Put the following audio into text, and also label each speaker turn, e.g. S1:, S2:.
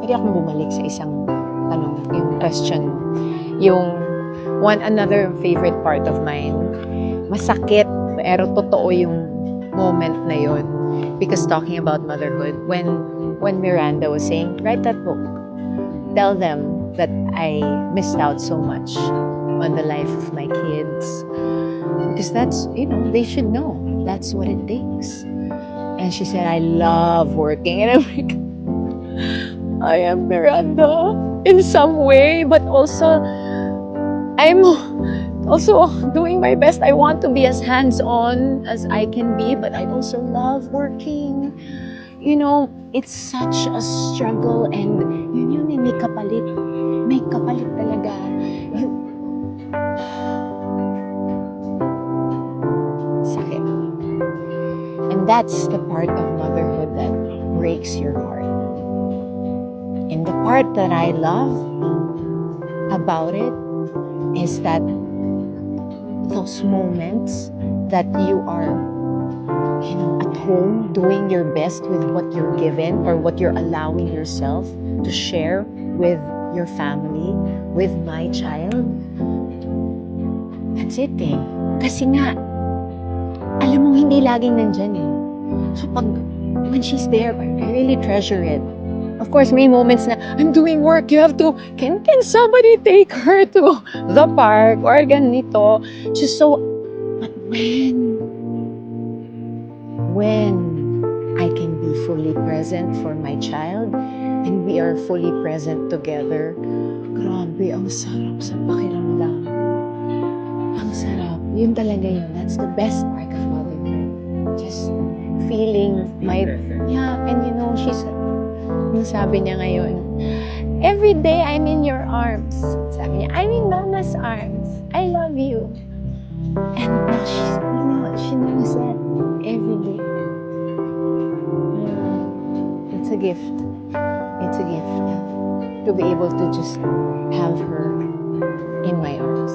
S1: pwede akong bumalik sa isang tanong, yung question mo. Yung another favorite part of mine, masakit, pero totoo yung moment na yun. Because talking about motherhood, when Miranda was saying, write that book, tell them that I missed out so much on the life of my kids. Because that's, they should know. That's what it takes. And she said, I love working. And I'm like, I am Miranda in some way, but also I'm also doing my best. I want to be as hands-on as I can be, but I also love working. It's such a struggle, and yun may kapalit. May kapalit talaga. Sakit. And that's the part of motherhood that breaks your heart. And the part that I love about it is that those moments that you are, at home doing your best with what you're given or what you're allowing yourself to share with your family, with my child. That's it eh. Kasi nga, alam mo, hindi laging nandyan eh. So when she's there, I really treasure it. Of course, may moments na, I'm doing work, you have to, can somebody take her to the park or ganito? Just so, but when I can be fully present for my child and we are fully present together, grabe, ang sarap sa pakiramdam. Ang sarap. Yun talaga yun. That's the best part of motherhood. Just feeling and she's, yung sabi niya ngayon, every day I'm in your arms. Sabi niya, I'm in Mama's arms. I love you. And now she knows that every day. It's a gift. It's a gift to be able to just have her in my arms.